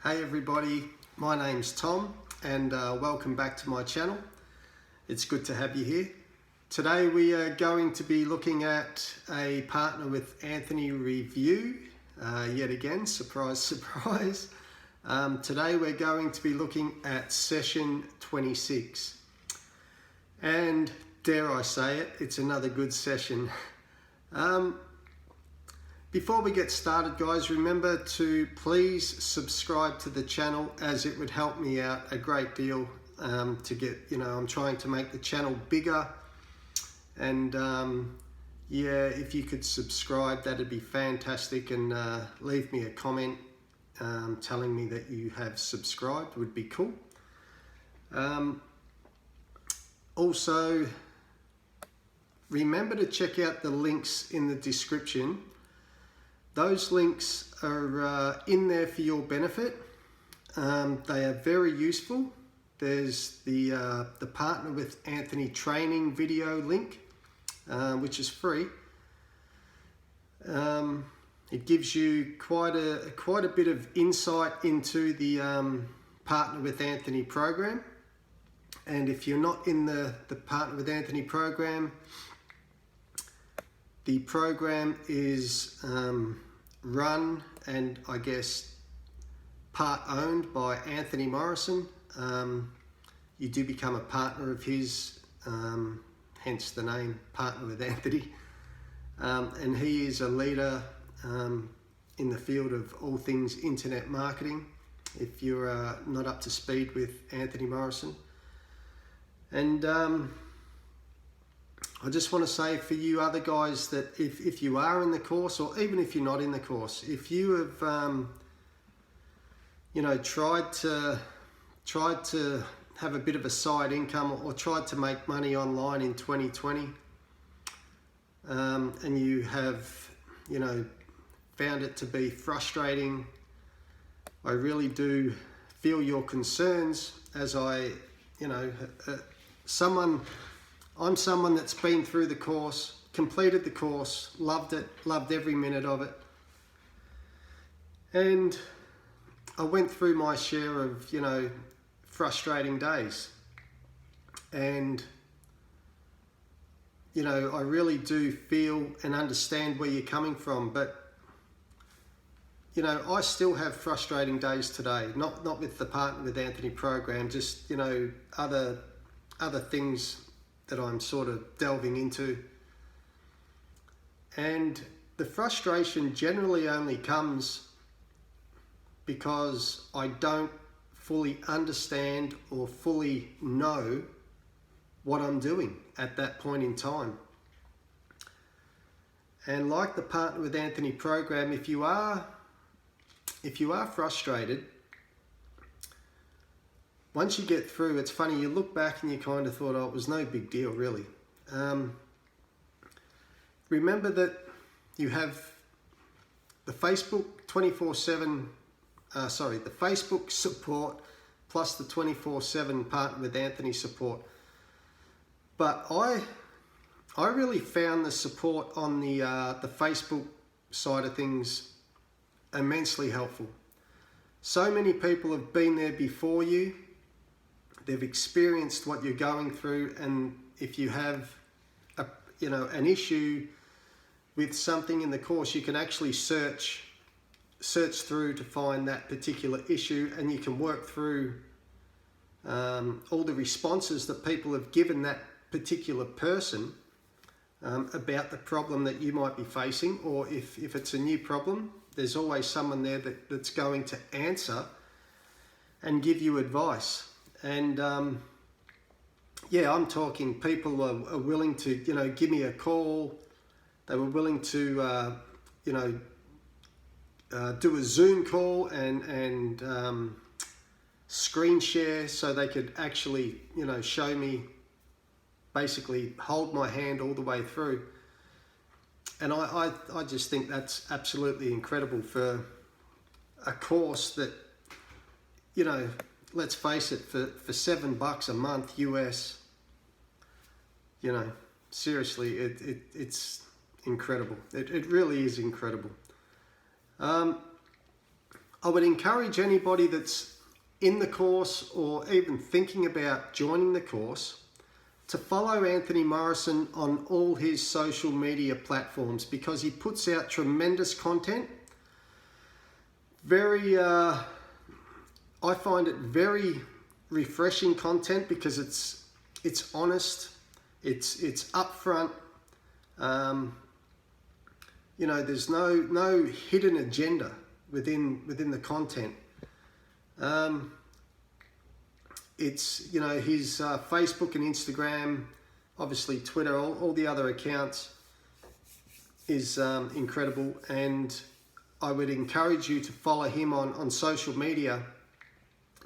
Hey everybody, my name's Tom and welcome back to my channel. It's good to have you here. Today we are going to be looking at a Partner with Anthony review. Yet again, surprise, surprise. Today we're going to be looking at session 26. And dare I say it, it's another good session. Before we get started, guys, remember to please subscribe to the channel, as it would help me out a great deal to get, I'm trying to make the channel bigger. And yeah, if you could subscribe, that'd be fantastic. And leave me a comment telling me that you have subscribed would be cool. Also, remember to check out the links in the description. Those links are in there for your benefit. They are very useful. There's the Partner with Anthony training video link, which is free. It gives you quite a bit of insight into the Partner with Anthony program. And if you're not in the Partner with Anthony program, the program is run and I guess part owned by Anthony Morrison. You do become a partner of his, hence the name Partner with Anthony. And he is a leader in the field of all things internet marketing, if you're not up to speed with Anthony Morrison. And I just want to say for you other guys that if you are in the course, or even if you're not in the course, if you have tried to have a bit of a side income, or tried to make money online in 2020, and you have found it to be frustrating, I really do feel your concerns, as I'm someone that's been through the course, completed the course, loved it, loved every minute of it. And I went through my share of, frustrating days. And, I really do feel and understand where you're coming from. But, I still have frustrating days today, not with the Partner with Anthony program, just, other things that I'm sort of delving into. And the frustration generally only comes because I don't fully understand or fully know what I'm doing at that point in time. And like the Partner with Anthony program, if you are frustrated, once you get through, it's funny, you look back and you kind of thought, oh, it was no big deal, really. Remember that you have the Facebook 24/7, the Facebook support plus the 24/7 Partner with Anthony support. But I really found the support on the Facebook side of things immensely helpful. So many people have been there before you. They've experienced what you're going through, and if you have an issue with something in the course, you can actually search through to find that particular issue, and you can work through all the responses that people have given that particular person about the problem that you might be facing. Or if it's a new problem, there's always someone there that's going to answer and give you advice. And yeah, I'm talking people are willing to give me a call. They were willing to do a Zoom call and screen share, so they could actually show me, basically hold my hand all the way through. And I just think that's absolutely incredible for a course that, let's face it, for $7 a month US, seriously, it's incredible. It really is incredible. I would encourage anybody that's in the course or even thinking about joining the course to follow Anthony Morrison on all his social media platforms, because he puts out tremendous content. I find it very refreshing content because it's honest, it's upfront. You know, there's no hidden agenda within the content. It's, you know, his Facebook and Instagram, obviously Twitter, all the other accounts is incredible, and I would encourage you to follow him on social media,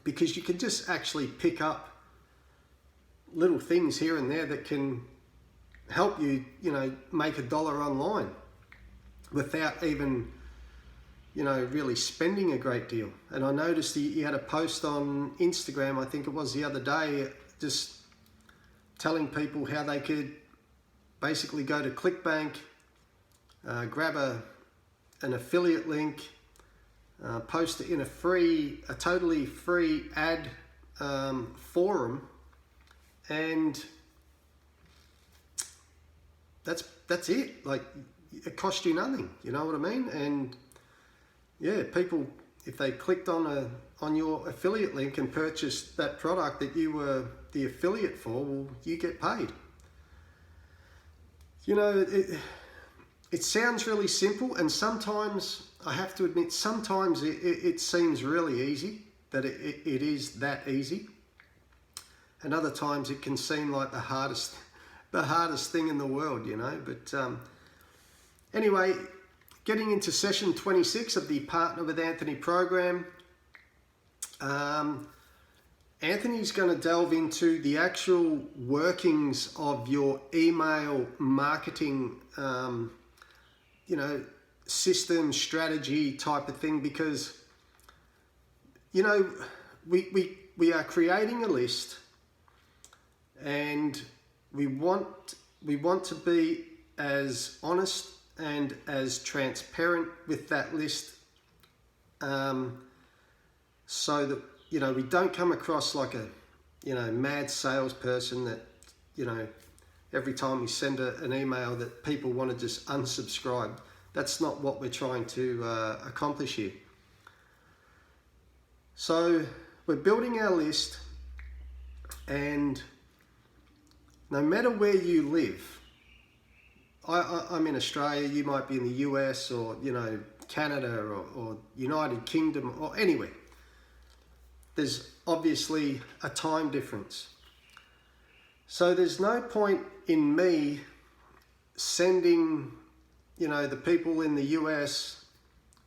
because you can just actually pick up little things here and there that can help you, you know, make $1 online without even, you know, really spending a great deal. And I noticed he had a post on Instagram, I think it was the other day, just telling people how they could basically go to ClickBank, grab an affiliate link, post it in a totally free ad forum, and that's it. Like, it costs you nothing, you know what I mean? And yeah, people, if they clicked on your affiliate link and purchased that product that you were the affiliate for, well, you get paid. You know, it sounds really simple, and sometimes, I have to admit, sometimes it seems really easy, that it is that easy. And other times it can seem like the hardest thing in the world, you know. But anyway, getting into session 26 of the Partner with Anthony program, Anthony's going to delve into the actual workings of your email marketing, you know, system, strategy type of thing, because, you know, we are creating a list, and we want to be as honest and as transparent with that list, so that, you know, we don't come across like a, you know, mad salesperson that, you know, every time we send an email that people want to just unsubscribe. That's not what we're trying to accomplish here. So we're building our list, and no matter where you live, I'm in Australia, you might be in the US, or, you know, Canada, or United Kingdom, or anywhere. There's obviously a time difference. So there's no point in me sending, you know, the people in the US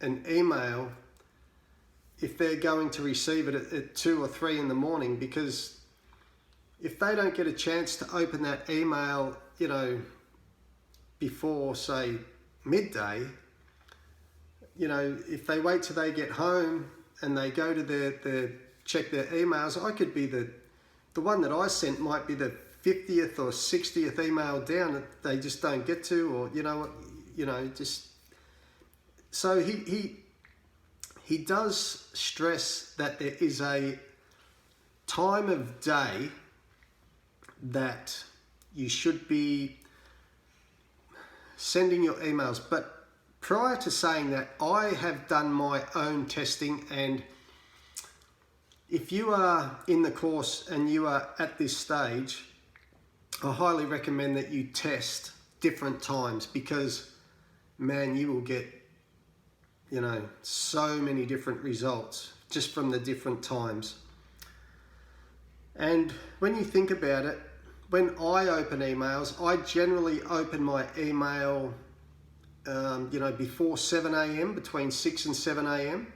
an email if they're going to receive it at 2 or 3 in the morning, because if they don't get a chance to open that email, you know, before, say, midday, you know, if they wait till they get home and they go to check their emails, I could be the one that I sent might be the 50th or 60th email down that they just don't get to, or, you know, just, so he does stress that there is a time of day that you should be sending your emails. But prior to saying that, I have done my own testing, and if you are in the course and you are at this stage, I highly recommend that you test different times, because, man, you will get, you know, so many different results just from the different times. And when you think about it, when I open emails, I generally open my email, you know, before 7 a.m., between 6 and 7 a.m.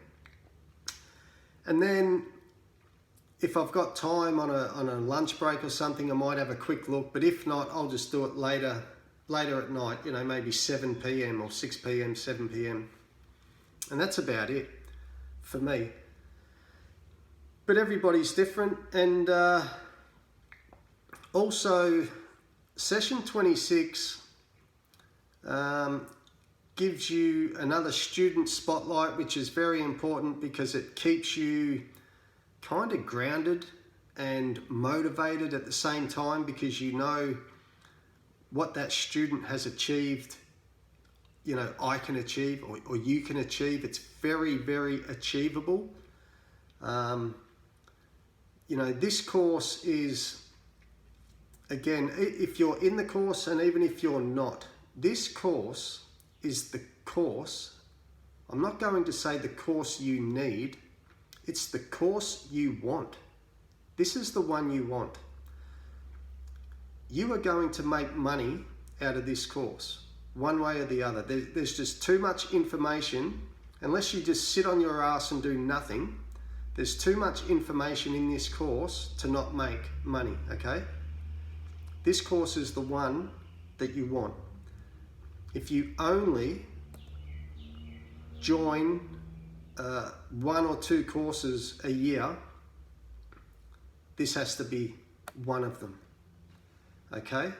And then if I've got time on a lunch break or something, I might have a quick look. But if not, I'll just do it later at night, you know, maybe 7 p.m. or 6 p.m., 7 p.m. And that's about it for me. But everybody's different. And also, session 26, gives you another student spotlight, which is very important because it keeps you kind of grounded and motivated at the same time, because you know what that student has achieved, you know, I can achieve, or you can achieve. It's very, very achievable. You know, this course is, again, if you're in the course and even if you're not, this course is the course. I'm not going to say the course you need. It's the course you want. This is the one you want. You are going to make money out of this course, one way or the other. There's just too much information. Unless you just sit on your ass and do nothing, there's too much information in this course to not make money, okay? This course is the one that you want. If you only join 1 or 2 courses a year, this has to be one of them, okay?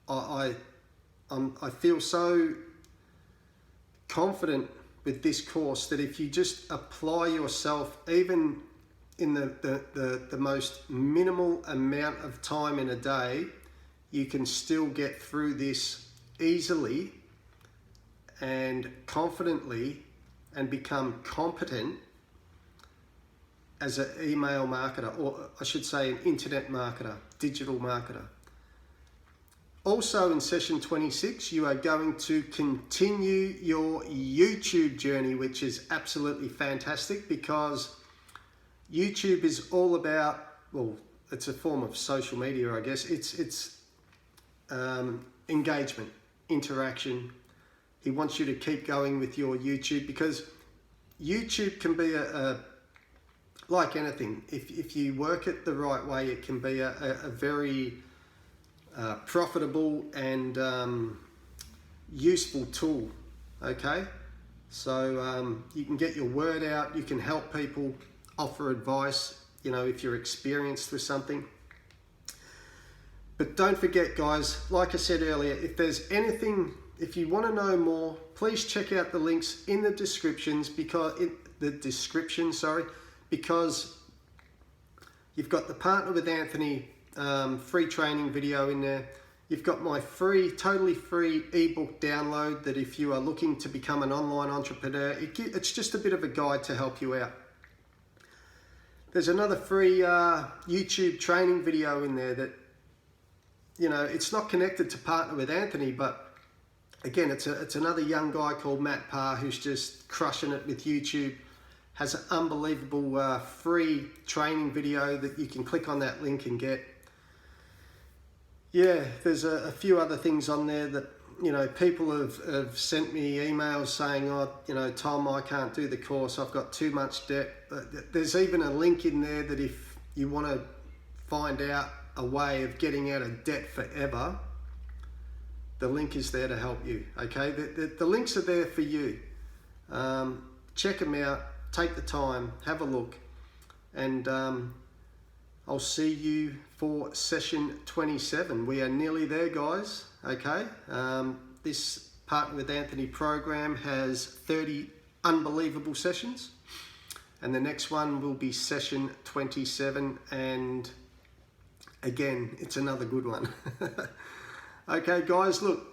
I feel so confident with this course that if you just apply yourself, even in the most minimal amount of time in a day, you can still get through this easily and confidently and become competent as an email marketer, or I should say an internet marketer, digital marketer. Also in session 26, you are going to continue your YouTube journey, which is absolutely fantastic, because YouTube is all about, well, it's a form of social media, I guess. It's engagement, interaction. He wants you to keep going with your YouTube, because YouTube can be like anything. If you work it the right way, it can be a very profitable and useful tool, okay? So you can get your word out, you can help people, offer advice, you know, if you're experienced with something. But don't forget, guys, like I said earlier, if there's anything, if you want to know more, please check out the links in the descriptions, because because you've got the Partner with Anthony free training video in there. You've got my free, totally free ebook download that if you are looking to become an online entrepreneur, it's just a bit of a guide to help you out. There's another free YouTube training video in there that, you know, it's not connected to Partner with Anthony, but again, it's another young guy called Matt Parr who's just crushing it with YouTube. Has an unbelievable free training video that you can click on that link and get. Yeah, there's a few other things on there that, you know, people have sent me emails saying, oh, you know, Tom, I can't do the course, I've got too much debt. There's even a link in there that if you want to find out a way of getting out of debt forever, the link is there to help you, okay? The links are there for you. Check them out, take the time, have a look, and I'll see you for session 27. We are nearly there, guys, okay? This Partner with Anthony program has 30 unbelievable sessions, and the next one will be session 27, and again, it's another good one. Okay, guys, look,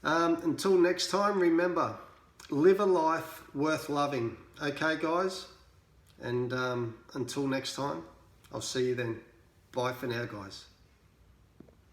until next time, remember, live a life worth loving. Okay, guys? And until next time, I'll see you then. Bye for now, guys.